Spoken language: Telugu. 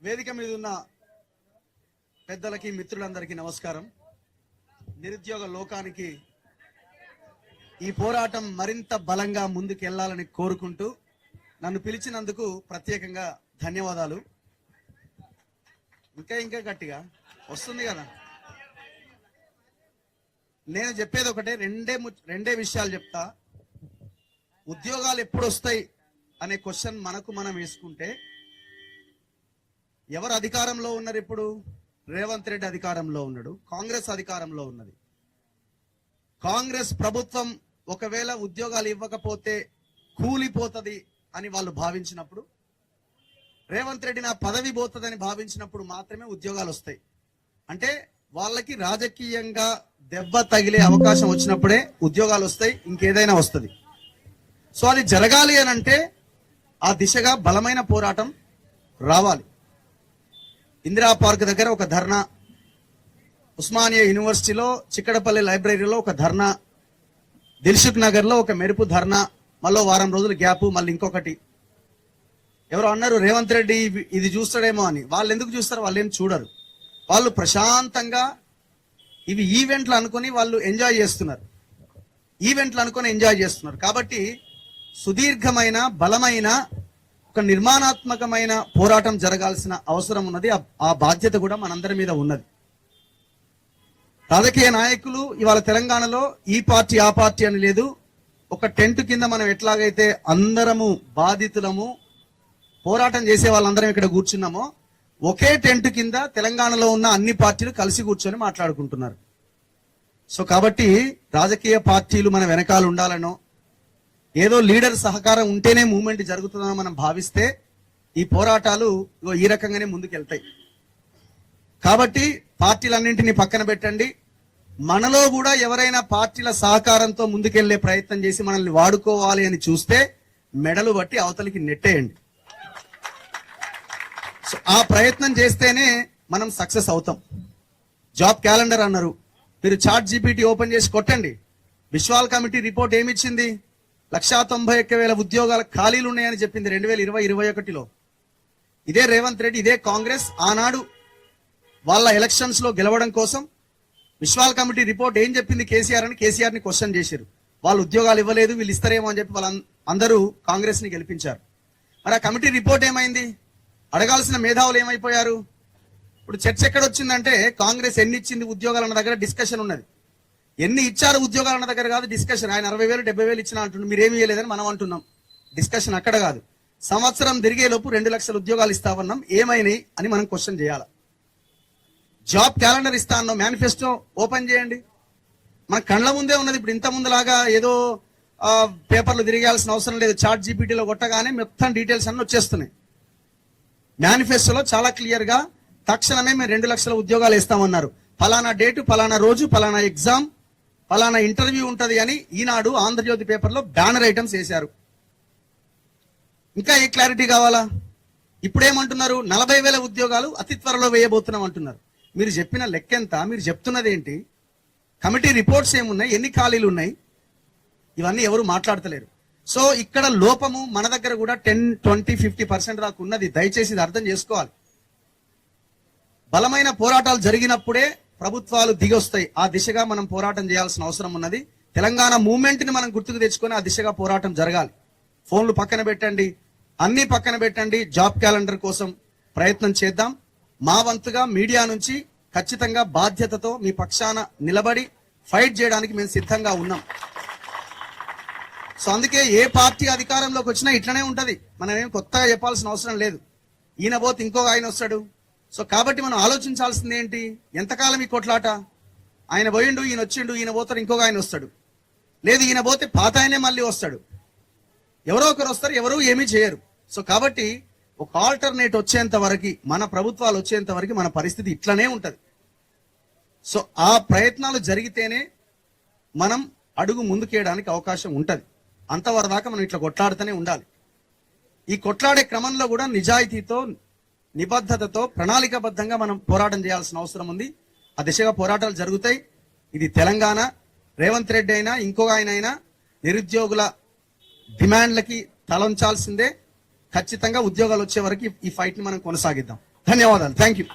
వేదిక మీద ఉన్న పెద్దలకి మిత్రులందరికీ నమస్కారం. నిరుద్యోగ లోకానికి ఈ పోరాటం మరింత బలంగా ముందుకెళ్లాలని కోరుకుంటూ నన్ను పిలిచినందుకు ప్రత్యేకంగా ధన్యవాదాలు. ఇంకా గట్టిగా వస్తుంది కదా. నేను చెప్పేది ఒకటే, రెండే విషయాలు చెప్తా. ఉద్యోగాలు ఎప్పుడు వస్తాయి అనే క్వశ్చన్ మనకు మనం వేసుకుంటే, ఎవరు అధికారంలో ఉన్నారు ఇప్పుడు? రేవంత్ రెడ్డి అధికారంలో ఉన్నాడు, కాంగ్రెస్ అధికారంలో ఉన్నది. కాంగ్రెస్ ప్రభుత్వం ఒకవేళ ఉద్యోగాలు ఇవ్వకపోతే కూలిపోతుంది అని వాళ్ళు భావించినప్పుడు, రేవంత్ రెడ్డి నా పదవి పోతుందని భావించినప్పుడు మాత్రమే ఉద్యోగాలు వస్తాయి. అంటే వాళ్ళకి రాజకీయంగా దెబ్బ తగిలే అవకాశం వచ్చినప్పుడే ఉద్యోగాలు వస్తాయి, ఇంకేదైనా వస్తుంది. సో అది జరగాలి అని అంటే ఆ దిశగా బలమైన పోరాటం రావాలి. ఇందిరా పార్క్ దగ్గర ఒక ధర్నా, ఉస్మానియా యూనివర్సిటీలో చిక్కడపల్లి లైబ్రరీలో ఒక ధర్నా, దిల్సుఖ్ నగర్ లో ఒక మెరుపు ధర్నా, మళ్ళీ వారం రోజులు గ్యాప్, మళ్ళీ ఇంకొకటి. ఎవరు అన్నారు రేవంత్ రెడ్డి ఇది చూస్తాడేమో అని. వాళ్ళు ఎందుకు చూస్తారు? వాళ్ళు ఏం చూడరు. వాళ్ళు ప్రశాంతంగా ఇవి ఈవెంట్లు అనుకుని వాళ్ళు ఎంజాయ్ చేస్తున్నారు. కాబట్టి సుదీర్ఘమైన బలమైన ఒక నిర్మాణాత్మకమైన పోరాటం జరగాల్సిన అవసరం ఉన్నది. ఆ బాధ్యత కూడా మనందరి మీద ఉన్నది. రాజకీయ నాయకులు ఇవాళ తెలంగాణలో ఈ పార్టీ ఆ పార్టీ అని లేదు. ఒక టెంట్ కింద మనం ఎట్లాగైతే అందరము బాధితులము, పోరాటం చేసే వాళ్ళందరం ఇక్కడ కూర్చున్నామో, ఒకే టెంట్ కింద తెలంగాణలో ఉన్న అన్ని పార్టీలు కలిసి కూర్చొని మాట్లాడుకుంటున్నారు. సో కాబట్టి రాజకీయ పార్టీలు మన వెనకాల ఉండాలనో, ఏదో లీడర్ సహకారం ఉంటేనే మూవ్మెంట్ జరుగుతుందని మనం భావిస్తే ఈ పోరాటాలు ఈ రకంగానే ముందుకెళ్తాయి. కాబట్టి పార్టీలన్నింటినీ పక్కన పెట్టండి. మనలో కూడా ఎవరైనా పార్టీల సహకారంతో ముందుకెళ్లే ప్రయత్నం చేసి మనల్ని వాడుకోవాలి అని చూస్తే మెడలు బట్టి అవతలికి నెట్టేయండి. సో ఆ ప్రయత్నం చేస్తేనే మనం సక్సెస్ అవుతాం. జాబ్ క్యాలెండర్ అన్నారు, మీరు చాట్ జీపీటీ ఓపెన్ చేసి కొట్టండి. Vishwal committee report ఏమిచ్చింది? 191,000 ఉద్యోగాల ఖాళీలు ఉన్నాయని చెప్పింది 2020-21లో. ఇదే రేవంత్ రెడ్డి, ఇదే కాంగ్రెస్ ఆనాడు వాళ్ళ ఎలక్షన్స్ లో గెలవడం కోసం విశ్వాల్ కమిటీ రిపోర్ట్ ఏం చెప్పింది కేసీఆర్ అని కేసీఆర్ ని క్వశ్చన్ చేశారు. వాళ్ళు ఉద్యోగాలు ఇవ్వలేదు, వీళ్ళు ఇస్తారేమో అని చెప్పి అందరూ కాంగ్రెస్ ని గెలిపించారు. మరి ఆ కమిటీ రిపోర్ట్ ఏమైంది? అడగాల్సిన మేధావులు ఏమైపోయారు? ఇప్పుడు చర్చ ఎక్కడ వచ్చిందంటే, కాంగ్రెస్ ఎన్ని ఇచ్చింది ఉద్యోగాలు అన్న దగ్గర డిస్కషన్ ఉన్నది. ఎన్ని ఇచ్చారు ఉద్యోగాలు అన్న దగ్గర కాదు డిస్కషన్. ఆయన 60,000 70,000 ఇచ్చినా అంటున్నాడు, మీరేమి ఇవ్వలేదని మనం అంటున్నాం. డిస్కషన్ అక్కడ కాదు. సంవత్సరం తిరిగేలోపు 2 లక్షల ఉద్యోగాలు ఇస్తామన్నాం, ఏమైనాయి అని మనం క్వశ్చన్ చేయాలి. జాబ్ క్యాలెండర్ ఇస్తా అన్నాం, మేనిఫెస్టో ఓపెన్ చేయండి. మన కళ్ళ ముందే ఉన్నది. ఇప్పుడు ఇంత ముందులాగా ఏదో పేపర్లు తిరిగాల్సిన అవసరం లేదు. చాట్ జీపీటీలో కొట్టగానే మొత్తం డీటెయిల్స్ అన్ని వచ్చేస్తున్నాయి. మేనిఫెస్టోలో చాలా క్లియర్ గా తక్షణమే మేము 2 లక్షల ఉద్యోగాలు ఇస్తామన్నారు. ఫలానా డేటు, ఫలానా రోజు, ఫలానా ఎగ్జామ్, ఫలానా ఇంటర్వ్యూ ఉంటది అని ఈనాడు, ఆంధ్రజ్యోతి పేపర్లో బ్యానర్ ఐటమ్స్ వేశారు. ఇంకా ఏ క్లారిటీ కావాలా? ఇప్పుడేమంటున్నారు? 40,000 ఉద్యోగాలు అతి త్వరలో వేయబోతున్నాం అంటున్నారు. మీరు చెప్పిన లెక్కెంత? మీరు చెప్తున్నది ఏంటి? కమిటీ రిపోర్ట్స్ ఏమున్నాయి? ఎన్ని ఖాళీలు ఉన్నాయి? ఇవన్నీ ఎవరు మాట్లాడతలేరు. సో ఇక్కడ లోపము మన దగ్గర కూడా 10, 20, 50% దాకా ఉన్నది. దయచేసి ఇది అర్థం చేసుకోవాలి. బలమైన పోరాటాలు జరిగినప్పుడే ప్రభుత్వాలు దిగొస్తాయి. ఆ దిశగా మనం పోరాటం చేయాల్సిన అవసరం ఉన్నది. తెలంగాణ మూవ్మెంట్ ని మనం గుర్తుకు తెచ్చుకొని ఆ దిశగా పోరాటం జరగాలి. ఫోన్లు పక్కన పెట్టండి, అన్ని పక్కన పెట్టండి. జాబ్ క్యాలెండర్ కోసం ప్రయత్నం చేద్దాం. మా వంతుగా మీడియా నుంచి ఖచ్చితంగా బాధ్యతతో మీ పక్షాన నిలబడి ఫైట్ చేయడానికి మేము సిద్ధంగా ఉన్నాం. సో అందుకే ఏ పార్టీ అధికారంలోకి వచ్చినా ఇట్లనే ఉంటది. మనం ఏం కొత్తగా చెప్పాల్సిన అవసరం లేదు. ఈయన పోతే ఇంకొక ఆయన వస్తాడు. సో కాబట్టి మనం ఆలోచించాల్సింది ఏంటి? ఎంతకాలం ఈ కొట్లాట? ఆయన పోయిండు, ఈయన వచ్చిండు, ఈయన పోతాడు, ఇంకొక ఆయన వస్తాడు. లేదు, ఈయన పోతే పాత ఆయనే మళ్ళీ వస్తాడు. ఎవరో ఒకరు వస్తారు, ఎవరు ఏమీ చేయరు. సో కాబట్టి ఒక ఆల్టర్నేట్ వచ్చేంత వరకు, మన ప్రభుత్వాలు వచ్చేంత వరకు మన పరిస్థితి ఇట్లనే ఉంటది. సో ఆ ప్రయత్నాలు జరిగితేనే మనం అడుగు ముందుకేయడానికి అవకాశం ఉంటది. అంతవరదాకా మనం ఇట్లా కొట్లాడుతూనే ఉండాలి. ఈ కొట్లాడే క్రమంలో కూడా నిజాయితీతో, నిబద్ధతతో, ప్రణాళికాబద్ధంగా మనం పోరాటం చేయాల్సిన అవసరం ఉంది. ఆ దిశగా పోరాటాలు జరుగుతాయి. ఇది తెలంగాణ. రేవంత్ రెడ్డి అయినా ఇంకొక ఆయన అయినా నిరుద్యోగుల డిమాండ్లకి తలంచాల్సిందే. ఖచ్చితంగా ఉద్యోగాలు వచ్చే వరకు ఈ ఫైట్ ని మనం కొనసాగిద్దాం. ధన్యవాదాలు. Thank you.